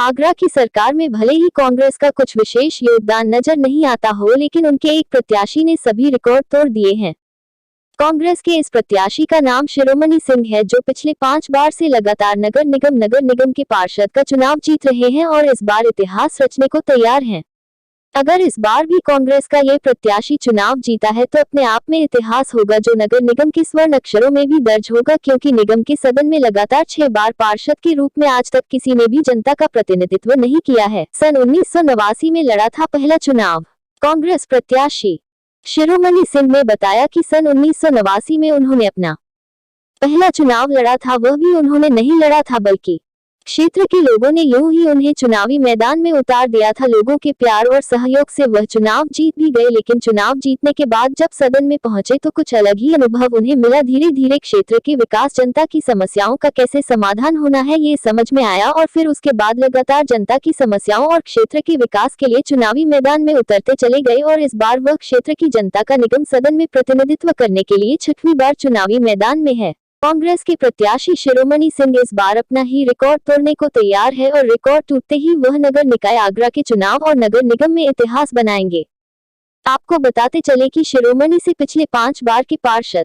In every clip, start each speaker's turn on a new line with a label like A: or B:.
A: आगरा की सरकार में भले ही कांग्रेस का कुछ विशेष योगदान नजर नहीं आता हो, लेकिन उनके एक प्रत्याशी ने सभी रिकॉर्ड तोड़ दिए हैं। कांग्रेस के इस प्रत्याशी का नाम शिरोमणि सिंह है, जो पिछले 5 बार से लगातार नगर निगम के पार्षद का चुनाव जीत रहे हैं और इस बार इतिहास रचने को तैयार हैं। अगर इस बार भी कांग्रेस का ये प्रत्याशी चुनाव जीता है तो अपने आप में इतिहास होगा, जो नगर निगम के स्वर्ण अक्षरों में भी दर्ज होगा, क्योंकि निगम के सदन में लगातार 6 बार पार्षद के रूप में आज तक किसी ने भी जनता का प्रतिनिधित्व नहीं किया है। सन 1989 में लड़ा था पहला चुनाव। कांग्रेस प्रत्याशी शिरोमणि सिंह ने बताया कि सन 1989 में उन्होंने अपना पहला चुनाव लड़ा था, वह भी उन्होंने नहीं लड़ा था बल्कि क्षेत्र के लोगों ने यूं ही उन्हें चुनावी मैदान में उतार दिया था। लोगों के प्यार और सहयोग से वह चुनाव जीत भी गए, लेकिन चुनाव जीतने के बाद जब सदन में पहुंचे तो कुछ अलग ही अनुभव उन्हें मिला। धीरे धीरे क्षेत्र के विकास, जनता की समस्याओं का कैसे समाधान होना है, ये समझ में आया और फिर उसके बाद लगातार जनता की समस्याओं और क्षेत्र के विकास के लिए चुनावी मैदान में उतरते चले गए और इस बार वह क्षेत्र की जनता का निगम सदन में प्रतिनिधित्व करने के लिए 6वीं बार चुनावी मैदान में है। कांग्रेस के प्रत्याशी शिरोमणि सिंह इस बार अपना ही रिकॉर्ड तोड़ने को तैयार है और रिकॉर्ड टूटते ही वह नगर निकाय आगरा के चुनाव और नगर निगम में इतिहास बनाएंगे। आपको बताते चले कि शिरोमणि से पिछले 5 बार के पार्षद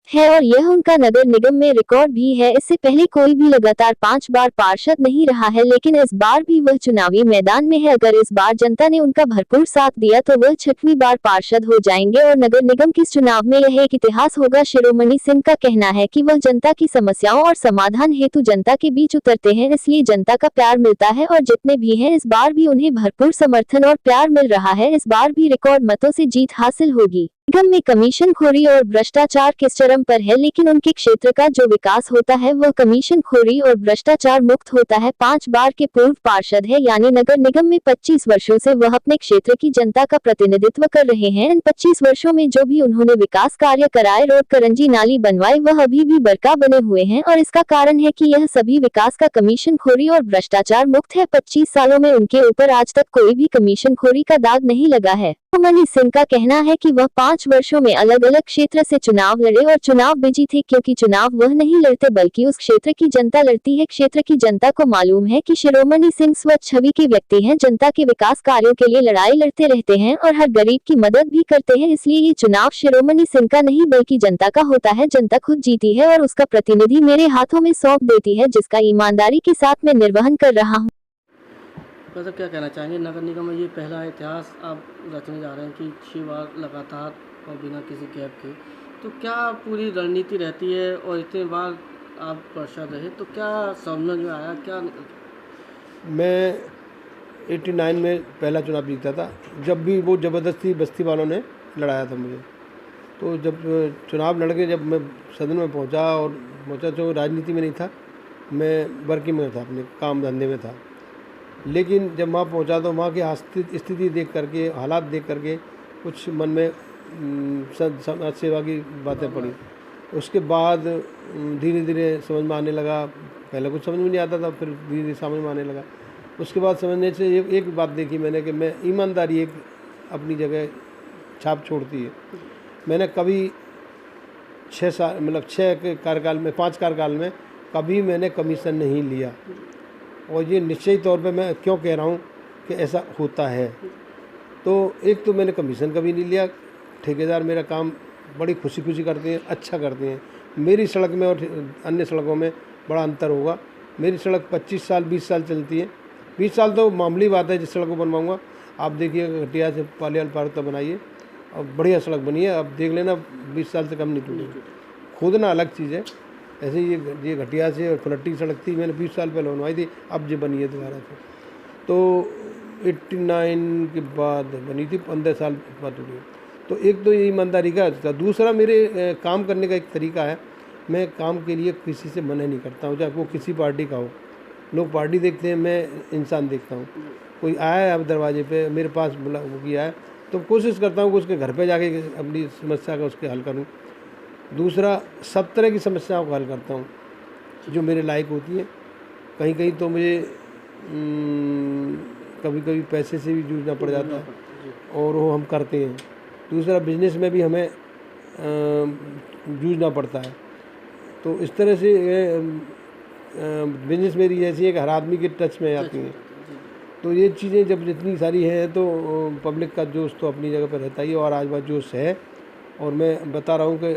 A: है और यह उनका नगर निगम में रिकॉर्ड भी है। इससे पहले कोई भी लगातार 5 बार पार्षद नहीं रहा है, लेकिन इस बार भी वह चुनावी मैदान में है। अगर इस बार जनता ने उनका भरपूर साथ दिया तो वह 6वीं बार पार्षद हो जाएंगे और नगर निगम के चुनाव में यह एक इतिहास होगा। शिरोमणि सिंह का कहना है कि वह जनता की समस्याओं और समाधान हेतु जनता के बीच उतरते हैं, इसलिए जनता का प्यार मिलता है और जितने भी हैं इस बार भी उन्हें भरपूर समर्थन और प्यार मिल रहा है। इस बार भी रिकॉर्ड मतों से जीत हासिल होगी। निगम में कमीशनखोरी और भ्रष्टाचार किस चरम पर है, लेकिन उनके क्षेत्र का जो विकास होता है वह कमीशनखोरी और भ्रष्टाचार मुक्त होता है। 5 बार के पूर्व पार्षद है, यानी नगर निगम में 25 वर्षों से वह अपने क्षेत्र की जनता का प्रतिनिधित्व कर रहे हैं। इन 25 वर्षों में जो भी उन्होंने विकास कार्य कराए, रोड, करंजी, नाली बनवाए, वह अभी भी बरका बने हुए हैं और इसका कारण है कि यह सभी विकास का कमीशनखोरी और भ्रष्टाचार मुक्त है। 25 सालों में उनके ऊपर आज तक कोई भी कमीशनखोरी का दाग नहीं लगा है। शिरोमणि सिंह का कहना है कि वह 5 वर्षों में अलग अलग क्षेत्र से चुनाव लड़े और चुनाव भी जीते, क्योंकि चुनाव वह नहीं लड़ते बल्कि उस क्षेत्र की जनता लड़ती है। क्षेत्र की जनता को मालूम है कि शिरोमणि सिंह स्वच्छ छवि के व्यक्ति हैं, जनता के विकास कार्यों के लिए लड़ाई लड़ते रहते हैं और हर गरीब की मदद भी करते हैं। इसलिए ये चुनाव शिरोमणि सिंह का नहीं बल्कि जनता का होता है। जनता खुद जीती है और उसका प्रतिनिधि मेरे हाथों में सौंप देती है, जिसका ईमानदारी के साथ मैं निर्वहन कर रहा हूँ।
B: वैसे क्या कहना चाहेंगे, नगर निगम में ये पहला इतिहास आप रचने जा रहे हैं कि 6 बार लगातार और बिना किसी गैप के, तो क्या पूरी रणनीति रहती है और इतने बार आप पार्षद रहे तो क्या समझ में आया क्या?
C: मैं 89 में पहला चुनाव जीता था, जब भी वो ज़बरदस्ती बस्ती वालों ने लड़ाया था मुझे। तो जब चुनाव लड़ के जब मैं सदन में पहुंचा तो राजनीति में नहीं था, मैं वर्किंग में था, अपने काम धंधे में था। लेकिन जब वहाँ पहुँचा तो वहाँ की स्थिति देख करके, हालात देख करके कुछ मन में समाज सेवा की बातें पड़ी। उसके बाद धीरे धीरे समझ में आने लगा। पहले कुछ समझ में नहीं आता था, फिर धीरे धीरे समझ में आने लगा। उसके बाद समझने से एक बात देखी मैंने कि मैं ईमानदारी एक अपनी जगह छाप छोड़ती है। मैंने कभी 6 साल मतलब 6 कार्यकाल में 5 कार्यकाल में कभी मैंने कमीशन नहीं लिया और ये निश्चित तौर पे मैं क्यों कह रहा हूँ कि ऐसा होता है। तो एक तो मैंने कमीशन कभी नहीं लिया। ठेकेदार मेरा काम बड़ी खुशी करते हैं, अच्छा करते हैं। मेरी सड़क में और अन्य सड़कों में बड़ा अंतर होगा। मेरी सड़क 25 साल 20 साल चलती है। 20 साल तो मामूली बात है, जिस सड़क को बनवाऊँगा। आप देखिए घटिया से पालियाल पार्क तक बनाइए और बढ़िया सड़क बनी है, अब देख लेना 20 साल से कम नहीं टूटेगी। खोदना अलग चीज़ है। ऐसे ये घटिया से और फलट्टी सड़क थी, मैंने 20 साल पहले बनवाई थी, अब जो बनी है दोबारा से। तो 89 के बाद बनी थी, 15 साल बाद टूटी। तो एक तो ये ईमानदारी का था। दूसरा मेरे काम करने का एक तरीका है, मैं काम के लिए किसी से मना नहीं करता हूँ, चाहे वो किसी पार्टी का हो। लोग पार्टी देखते हैं, मैं इंसान देखता हूँ। कोई आया है अब दरवाजे पे मेरे पास बुला वो किया है तो कोशिश करता हूँ कि उसके घर पे जाके अपनी समस्या का उसके हल करूँ। दूसरा, सब तरह की समस्याओं को हल करता हूँ जो मेरे लायक होती हैं। कहीं कहीं तो मुझे कभी कभी पैसे से भी जूझना पड़ जाता है और वो हम करते हैं। दूसरा, बिजनेस में भी हमें जूझना पड़ता है। तो इस तरह से बिजनेस मेरी ऐसी है कि हर आदमी के टच में आती है। तो ये चीज़ें जब जितनी सारी हैं तो पब्लिक का जोश तो अपनी जगह पर रहता ही है और आज बात जोश है। और मैं बता रहा हूँ कि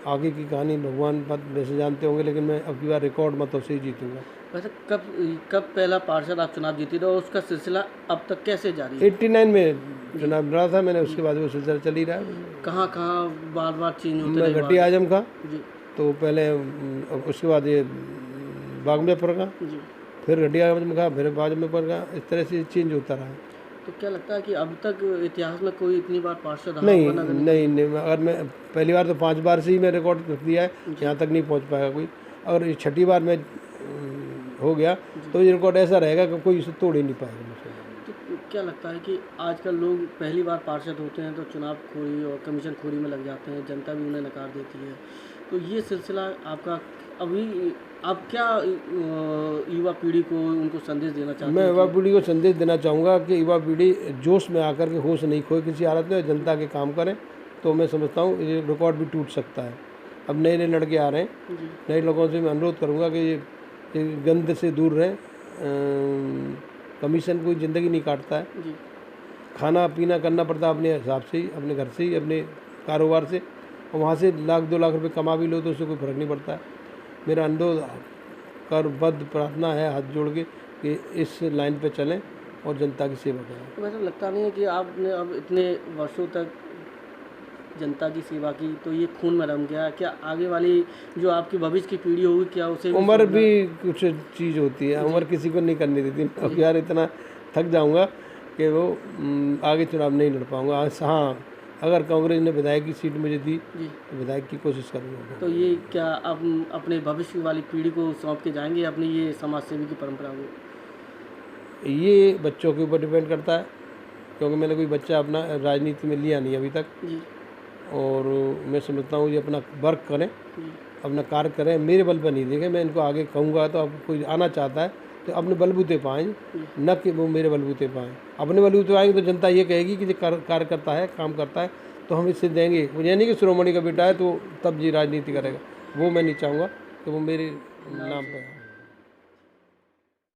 C: आगे की कहानी भगवान बात वैसे जानते होंगे, लेकिन मैं अब की बार रिकॉर्ड मतों से ही जीतूँगा।
B: वैसे कब कब पहला पार्षद आप चुनाव जीते थे और उसका सिलसिला अब तक कैसे जारी है?
C: 89 में चुनाव लड़ा था मैंने, उसके बाद वो सिलसिला चल ही रहा है।
B: कहाँ कहाँ बार बार चेंज होते
C: मैं
B: रहे
C: घटी आजम का,
B: जी
C: तो पहले उसके बाद ये बागमेपुर का,
B: जी।
C: फिर घटी आजम का, फिर बागमेपुर का, इस तरह से चेंज होता रहा है।
B: तो क्या लगता है कि अब तक इतिहास में कोई इतनी बार पार्षद रहा
C: नहीं
B: होगा नगर निगम?
C: नहीं, अगर मैं पहली बार तो 5 बार से ही मैं रिकॉर्ड रख दिया है, यहाँ तक नहीं पहुँच पाएगा कोई। अगर ये छठी बार मैं हो गया तो ये रिकॉर्ड ऐसा रहेगा कि कोई इसे तोड़ ही नहीं पाएगा मुझसे।
B: तो क्या लगता है कि आजकल लोग पहली बार पार्षद होते हैं तो चुनाव खोरी और कमीशन खोरी में लग जाते हैं, जनता भी उन्हें नकार देती है। तो ये सिलसिला आपका अभी आप क्या युवा पीढ़ी को उनको संदेश देना चाहते
C: मैं
B: हैं?
C: युवा पीढ़ी को संदेश देना चाहूँगा कि युवा पीढ़ी जोश में आकर के होश नहीं खोए किसी हालत में, जनता के काम करें, तो मैं समझता हूँ ये रिकॉर्ड भी टूट सकता है। अब नए नए लड़के आ रहे हैं,
B: जी
C: नए लोगों से मैं अनुरोध करूँगा कि ये गंद से दूर रहें। कमीशन कोई ज़िंदगी नहीं काटता है,
B: जी
C: खाना पीना करना पड़ता है अपने हिसाब से ही, अपने घर से ही, अपने कारोबार से, और वहाँ से 1-2 लाख रुपए कमा भी लो तो उससे कोई फ़र्क नहीं पड़ता है। मेरा अनुरोध करबद्ध प्रार्थना है हाथ जोड़ के कि इस लाइन पे चलें और जनता की सेवा करें।
B: तो वैसे लगता नहीं है कि आपने अब इतने वर्षों तक जनता की सेवा की तो ये खून में रम गया? क्या आगे वाली जो आपकी भविष्य की पीढ़ी होगी क्या उसे
C: उम्र भी कुछ चीज़ होती है, उम्र किसी को नहीं करने देती। अब यार इतना थक जाऊंगा कि वो आगे चुनाव नहीं लड़ पाऊंगा। हाँ, अगर कांग्रेस ने विधायक की सीट मुझे दी
B: जी
C: तो विधायक की कोशिश करूँगा।
B: तो ये क्या आप अपने भविष्य वाली पीढ़ी को सौंप के जाएंगे अपनी ये समाज सेवी की परंपरा को?
C: ये बच्चों के ऊपर डिपेंड करता है, क्योंकि मैंने कोई बच्चा अपना राजनीति में लिया नहीं अभी तक,
B: जी
C: और मैं समझता हूँ ये अपना वर्क करें,
B: जी
C: अपना कार्य करें, मेरे बल पर नहीं देखें। मैं इनको आगे कहूँगा तो अब कोई आना चाहता है तो अपने बलबूते पाएँ, न कि वो मेरे बलबूते पाएँ। अपने बलबूते आएंगे तो जनता ये कहेगी कि ये कार्य करता है, काम करता है, तो हम इससे देंगे। मुझे नहीं कि शिरोमणि का बेटा है तो तब ये राजनीति करेगा, वो मैं नहीं चाहूँगा कि वो मेरे नाम पर।